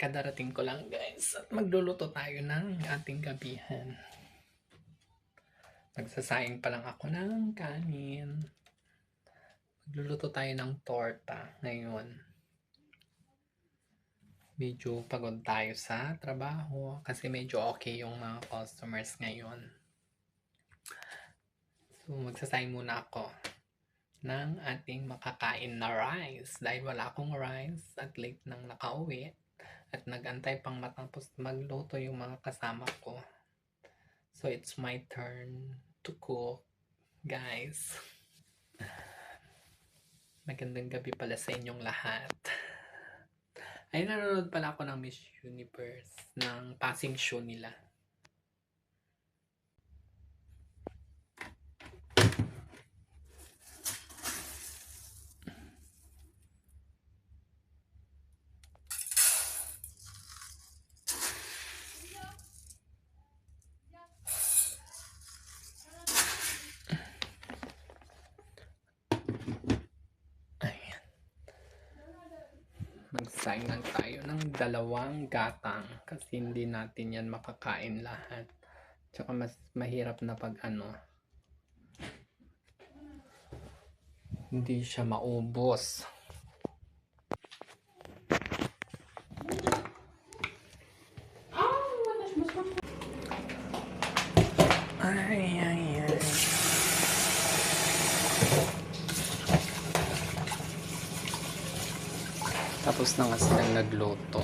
Kadarating ko lang guys at magluluto tayo ng ating gabihan. Magsasaing pa lang ako ng kanin. Magluluto tayo ng torta ngayon. Medyo pagod tayo sa trabaho kasi medyo okay yung mga customers ngayon. So magsasaing muna ako ng ating makakain na rice dahil wala akong rice at late nang nakauwi. At nag-antay pang matapos magluto yung mga kasama ko. So, it's my turn to cook, guys. Magandang gabi pala sa inyong lahat. Ay, nanonood pala ako ng Miss Universe, ng passing show nila. Magsaing lang tayo ng 2 gatang kasi hindi natin yan makakain lahat. Tsaka mas mahirap na pag hindi siya maubos. Ay. Tapos na nga silang nagluto.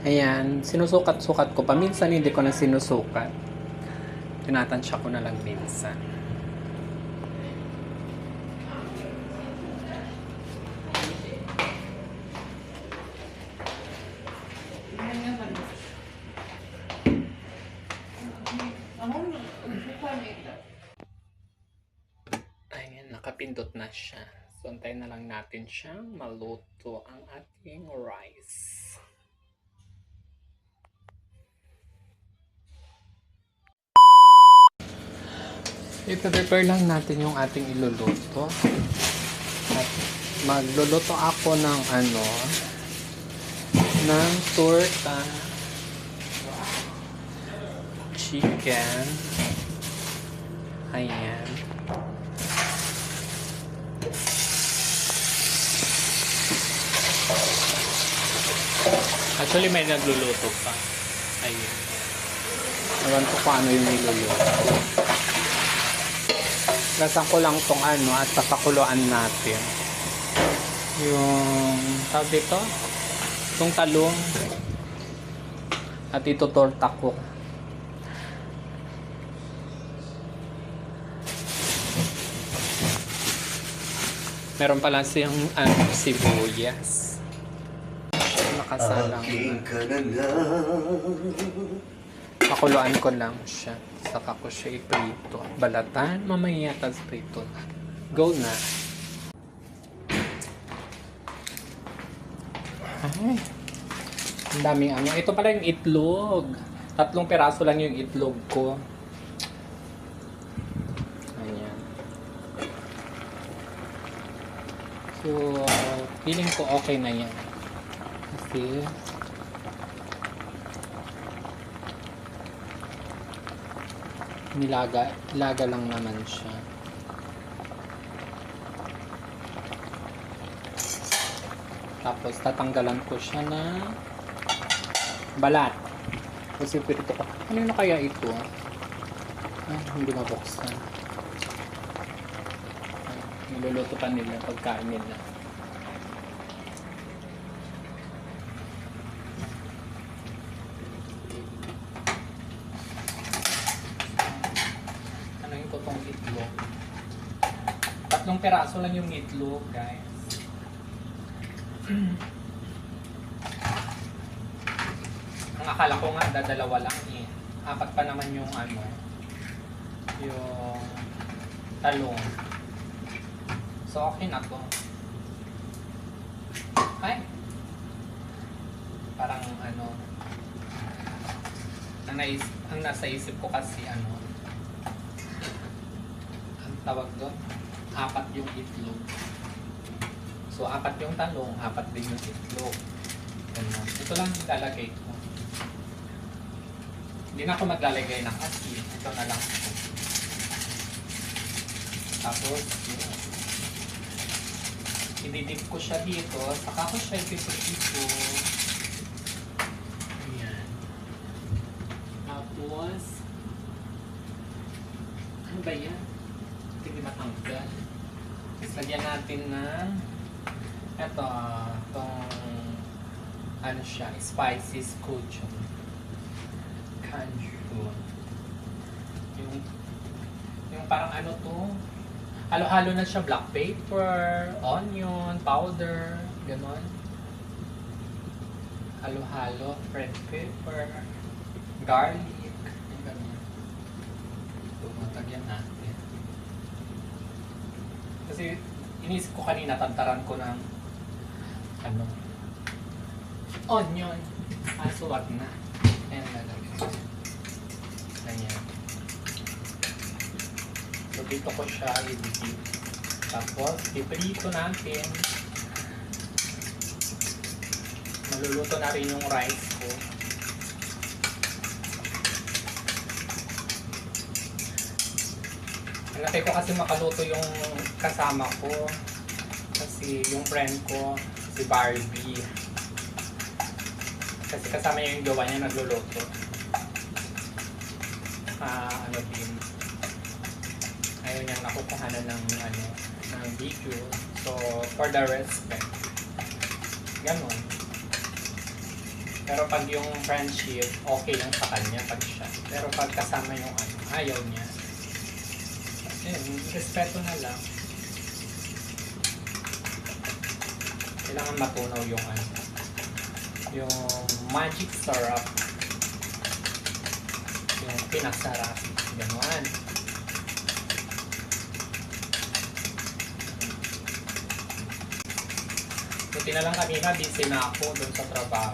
Ayan, sinusukat-sukat ko. Paminsan hindi ko na sinusukat. Tinatansya ko na lang minsan. Ayan, nakapindot na siya. So, antayin na lang natin siyang maluto ang ating rice. I-prepare lang natin yung ating iluluto. At magluluto ako ng ng torta, chicken. Ayan. Actually, may nagluluto pa. Ayan. Ewan ko kung ano yung niluluto. Lasan ko lang tong at papakuluan natin. Yung tawag dito? Itong talong. At ito torta ko. Meron pala siyang sibuyas. Nakasalang. Pakuluan ko lang siya. Saka ko siya iprito. Balatan, mamaya tas prito na. Go na. Ay. Ang daming Ito pala yung itlog. 3 piraso lang yung itlog ko. Ayan. So, feeling ko okay na yan. Kasi nilaga lang naman siya. Tapos tatanggalan ko siya na balat. Kasi pirito ko. Ano na kaya ito? Hindi mabuksan. Niluluto pa nila pagkain nila. Itong itlog. 3 piraso lang yung itlog, guys. Ang akala ko nga dadalawa lang 4 pa naman yung yung talong. So okay na to. Ay, Parang ano, ang nasa isip ko kasi ano, ang tawag doon, 4 yung itlog. So, 4 yung talong, 4 din yung itlog. Ganun. Ito lang ilalagay ko. Hindi na ako maglalagay ng asin. Ito na lang ako. Tapos, ididip ko siya dito. Saka ko siya ipiprito. Ayan. Tapos, ano ba yan? Hindi matanggal. Tapos, lagyan natin ng itong ano siya, spicy scotchon. Kanjun. Yung parang ano to, halo-halo na siya, black pepper, onion, powder, gano'n. Halo-halo, red pepper, garlic, gano'n. Tumatagyan natin. Kasi inisip ko kanina, tantaran ko ng ano, onion. So wag na. Ayan, lalagay. Ayan. So dito ko siya i-dip. Tapos, iprito natin. Maluluto na rin yung rice ko. Hanapin ko kasi makaluto yung kasama ko. Kasi yung friend ko, si Barbie. Kasi kasama niya yung gawa niya nagluluto. Ano din. Ayaw niyang nakukuhanan ng video. So, for the respect. Ganon. Pero pag yung friendship, okay lang sa kanya pag siya. Pero pag kasama yung ayaw niya. Ayun, respeto na lang. Kailangan matunaw yung yung magic syrup, yung pinasarap, gano'n. Buti na lang kanina, busy na ako dun sa trabaho.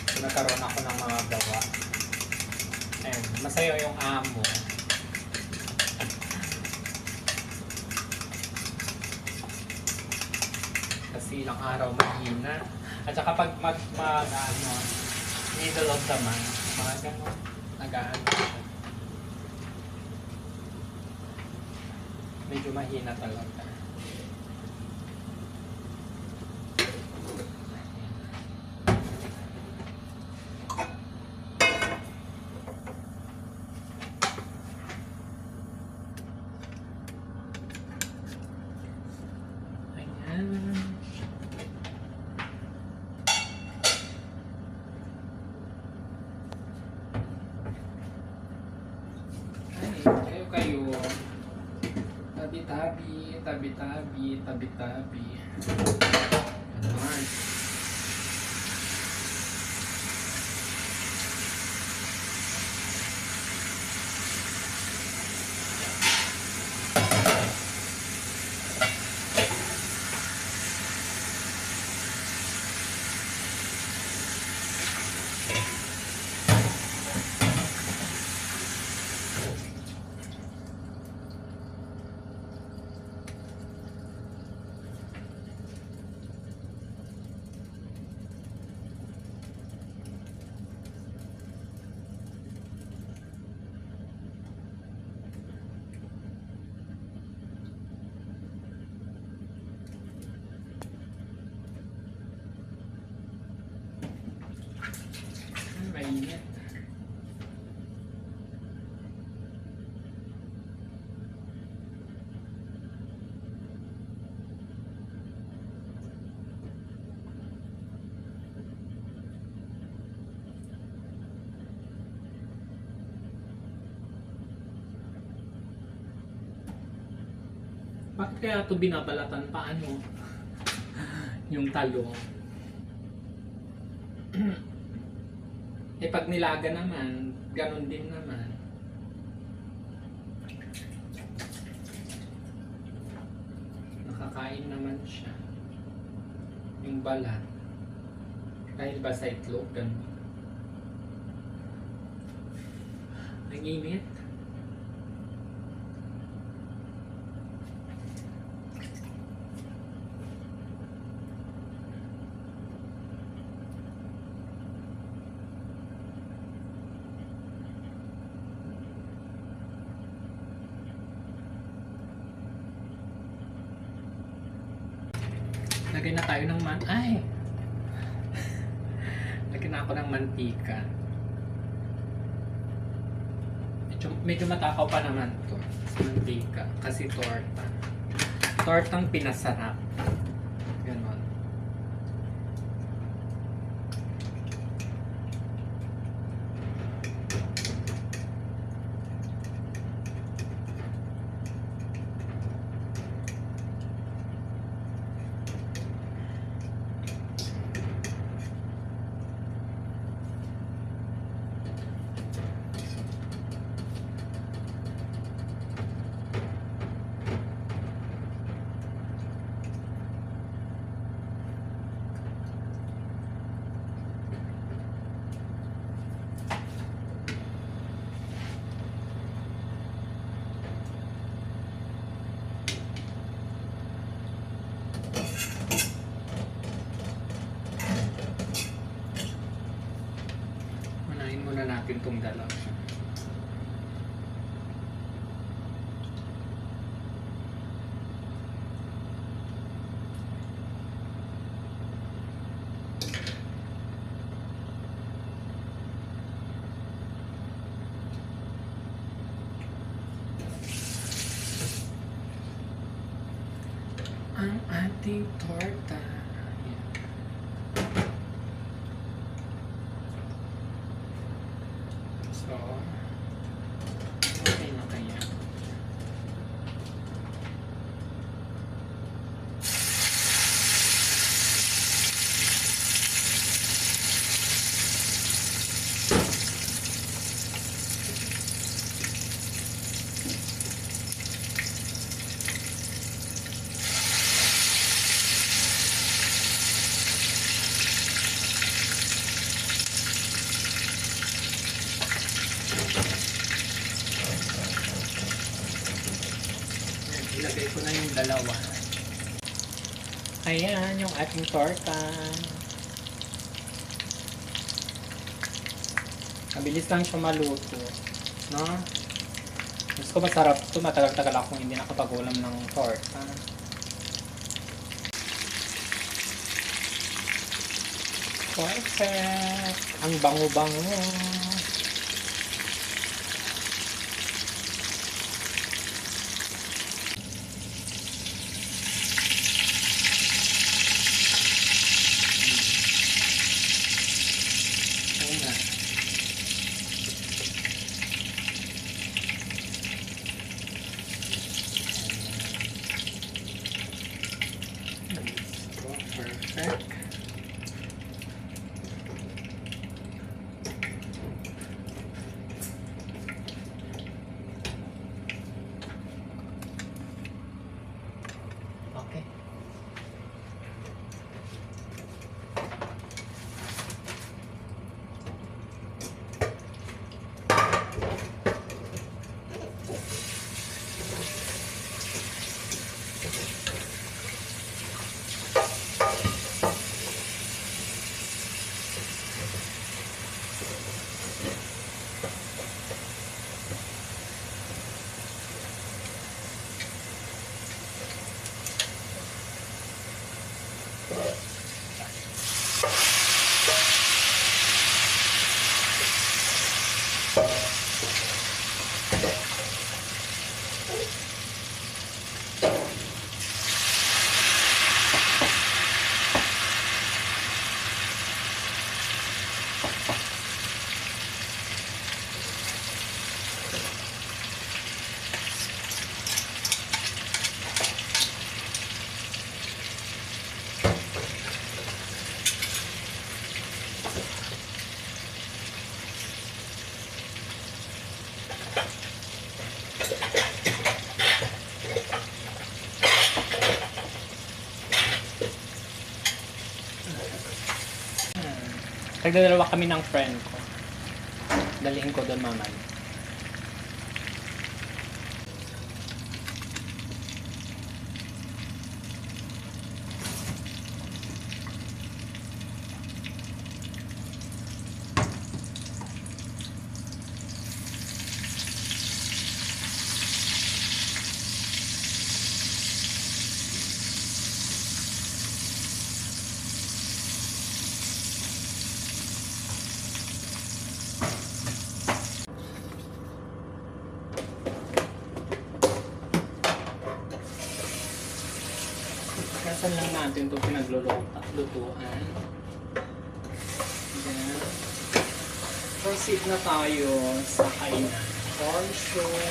So, nagkaroon ako ng mga gawa. Ayun, masaya yung amo. Kasi ilang araw mahina. At saka pag middle of the month, mga gano'n, nag-aano siya. Medyo mahina talaga. Ayan. Kayo. Tabi-tabi, tabi-tabi, tabi-tabi. Ayan. Mainit. Bakit kaya ito binabalatan? Paano? Yung talong. Eh pag nilaga naman, ganun din naman. Nakakain naman siya. Yung balat. Dahil ba sa itlog, ganun. Ang init. Lagyan na tayo ng lagyan na ako ng mantika. Medyo matakaw pa naman to sa mantika kasi torta. Tortang pinasarap. Ganon. Unahin muna natin itong dalawa. Ang ating torta. So, okay na kaya. Ilagay ko na yung dalawa. Ayan, yung ating torta. Mabilis lang siya maluto. No? Gusto ko masarap ito. Matagal-tagal akong hindi nakapag-ulam ng torta. Perfect! Ang bango-bango. Perfect. Nagdadalawa kami ng friend ko. Dalhin ko doon mamaya. Kasan lang natin ito pinaglulutuan. Then, proceed na tayo sa kainan. For sure.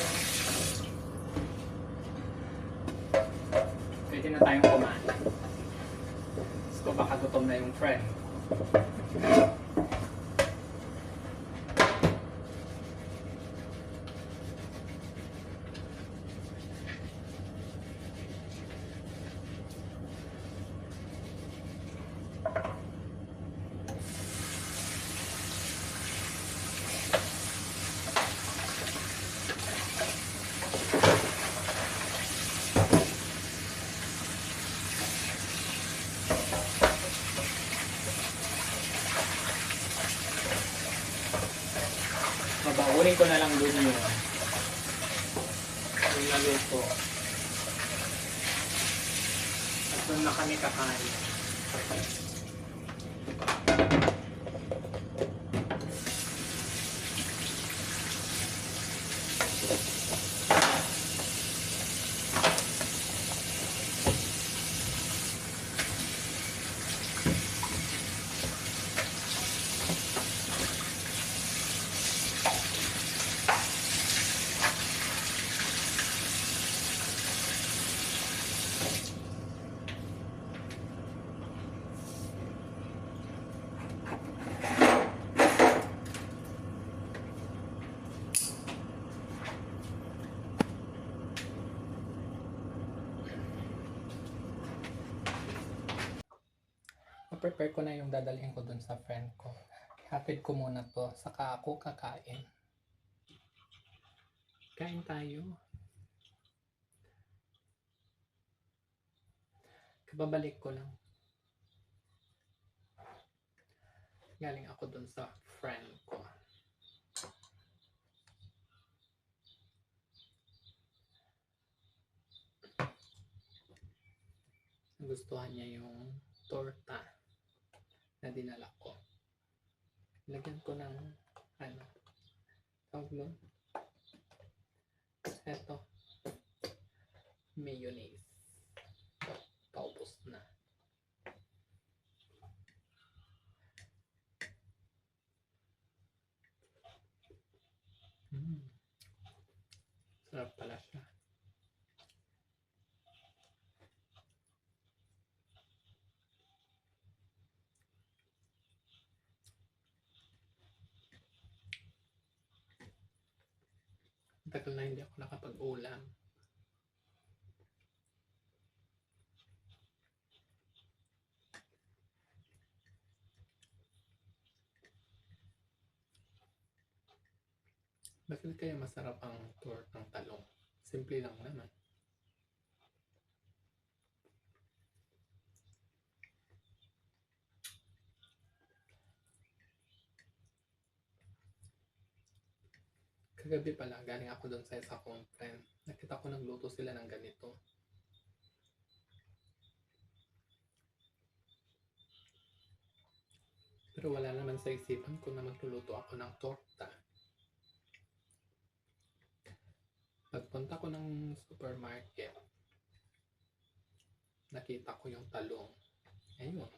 Pwede na tayong kumain. Gusto ko baka gutom na yung friend. Babaunin ko na lang doon yung naluto. At doon na kami kakain. Prepare ko na yung dadalhin ko dun sa friend ko. Hatid ko muna to, saka ako kakain. Kain tayo. Kababalik ko lang. Galing ako dun sa friend ko. Gustuhan niya yung torta na dinala ko. Lagyan ko ng tawag doon? Eto, mayonnaise. Paubos na. Sarap pala siya. Tagal na hindi ako nakapag-ulam. Bakit kaya masarap ang tortang talong? Simple lang naman. Kagabi pala, galing ako doon sa isa kong friend. Nakita ko nagluto sila ng ganito. Pero wala naman sa isipan ko na magluluto ako ng torta. Pagpunta ko ng supermarket, nakita ko yung talong. Ayun.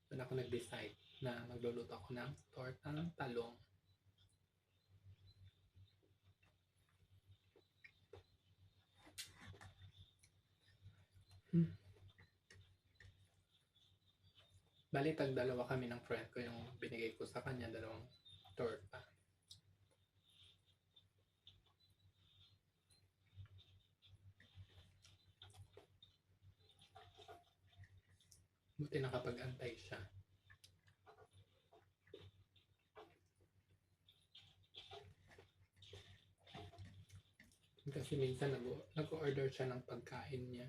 Doon ako nag-decide na magluluto ako ng torta ng talong. Bali, dalawa kami ng friend ko yung binigay ko sa kanya, dalawang torta. Buti nakapag-antay siya. Kasi minsan nag-o-order siya ng pagkain niya.